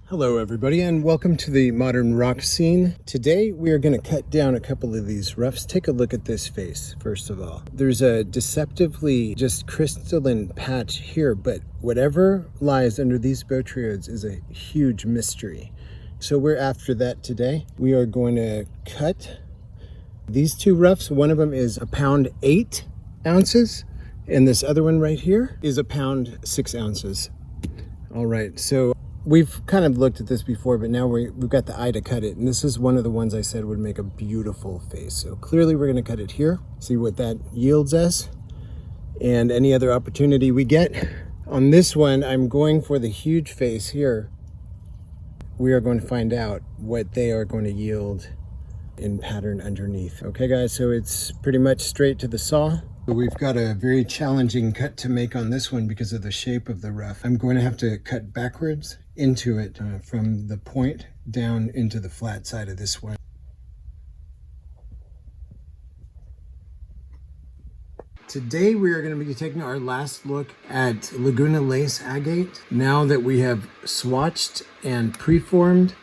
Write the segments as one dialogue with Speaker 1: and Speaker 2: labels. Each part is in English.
Speaker 1: Hello everybody and welcome to the modern rock scene. Today we are going to cut down a couple of these roughs. Take a look at this face first of all. There's a deceptively just crystalline patch here, but whatever lies under these botryoids is a huge mystery. So we're after that today. We are going to cut these two roughs. One of them is a pound 8 ounces and this other one right here is a pound 6 ounces. All right, so we've kind of looked at this before, but now we've got the eye to cut it. And this is one of the ones I said would make a beautiful face. So clearly we're going to cut it here, see what that yields us. And any other opportunity we get. On this one, I'm going for the huge face here. We are going to find out what they are going to yield in pattern underneath. Okay guys, so it's pretty much straight to the saw. We've got a very challenging cut to make on this one because of the shape of the rough. I'm going to have to cut backwards into it from the point down into the flat side of this one. Today we are going to be taking our last look at Laguna Lace Agate. Now that we have swatched and preformed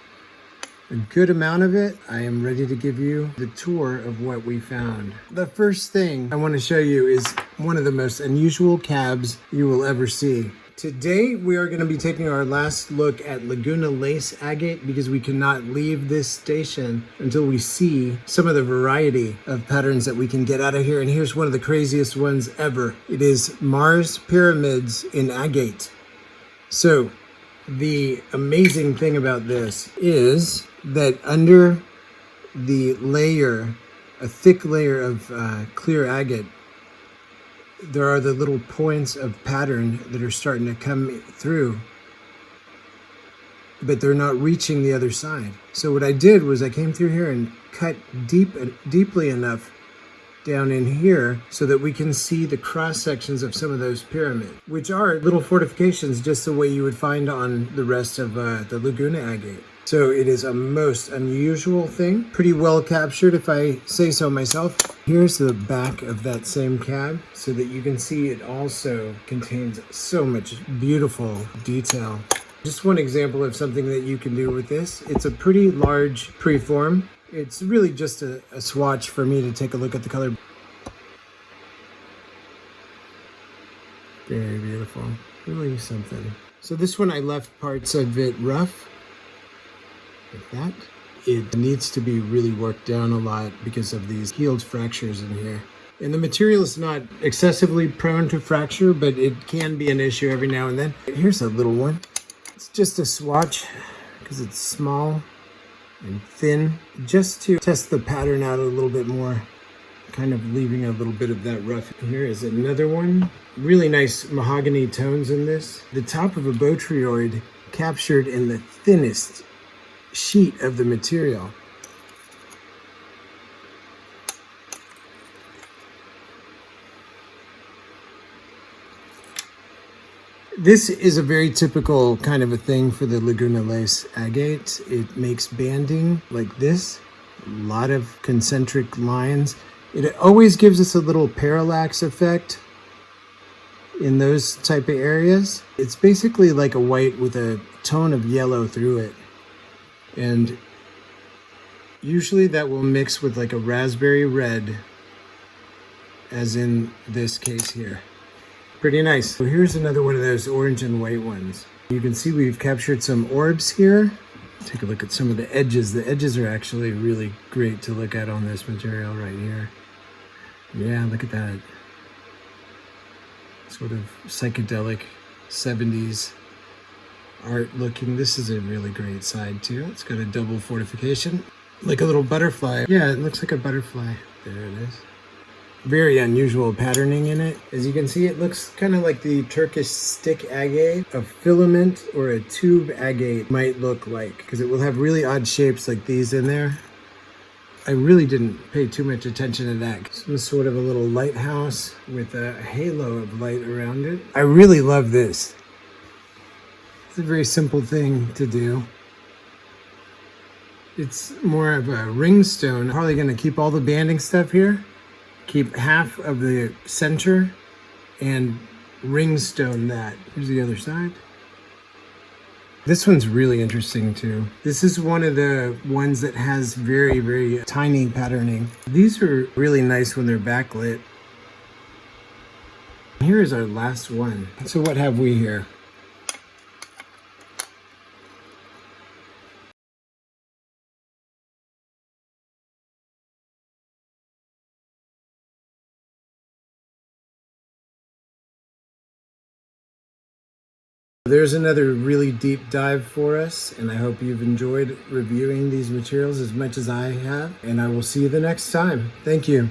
Speaker 1: a good amount of it, I am ready to give you the tour of what we found. The first thing I want to show you is one of the most unusual cabs you will ever see. Today we are going to be taking our last look at Laguna Lace Agate because we cannot leave this station until we see some of the variety of patterns that we can get out of here. And here's one of the craziest ones ever. It is Mars pyramids in agate. So the amazing thing about this is that under the layer, a thick layer of clear agate, there are the little points of pattern that are starting to come through, but they're not reaching the other side. So what I did was I came through here and cut deeply enough down in here so that we can see the cross sections of some of those pyramids, which are little fortifications just the way you would find on the rest of the Laguna Agate. So it is a most unusual thing, pretty well captured if I say so myself. Here's the back of that same cab so that you can see it also contains so much beautiful detail. Just one example of something that you can do with this. It's a pretty large preform. It's really just a swatch for me to take a look at the color. Very beautiful, really something. So this one I left parts of it rough, like that. It needs to be really worked down a lot because of these healed fractures in here. And the material is not excessively prone to fracture, but it can be an issue every now and then. Here's a little one. It's just a swatch because it's small and thin, just to test the pattern out a little bit more, kind of leaving a little bit of that rough. Here is another one. Really nice mahogany tones in this. The top of a botryoid captured in the thinnest sheet of the material. This is a very typical kind of a thing for the Laguna Lace Agate. It makes banding like this, a lot of concentric lines. It always gives us a little parallax effect in those type of areas. It's basically like a white with a tone of yellow through it. And usually that will mix with like a raspberry red, as in this case here. Pretty nice. So here's another one of those orange and white ones. You can see we've captured some orbs here. Take a look at some of the edges. The edges are actually really great to look at on this material right here. Yeah, look at that. Sort of psychedelic 70s art looking. This is a really great side too. It's got a double fortification, like a little butterfly. Yeah, it looks like a butterfly. There it is. Very unusual patterning in it. As you can see, it looks kind of like the Turkish stick agate, a filament or a tube agate might look like, because it will have really odd shapes like these in there. I really didn't pay too much attention to that. Some sort of a little lighthouse with a halo of light around it. I really love this. It's a very simple thing to do. It's more of a ring stone. Probably going to keep all the banding stuff here. Keep half of the center and ring stone that. Here's the other side. This one's really interesting too. This is one of the ones that has very, very tiny patterning. These are really nice when they're backlit. Here is our last one. So what have we here? There's another really deep dive for us, and I hope you've enjoyed reviewing these materials as much as I have, and I will see you the next time. Thank you.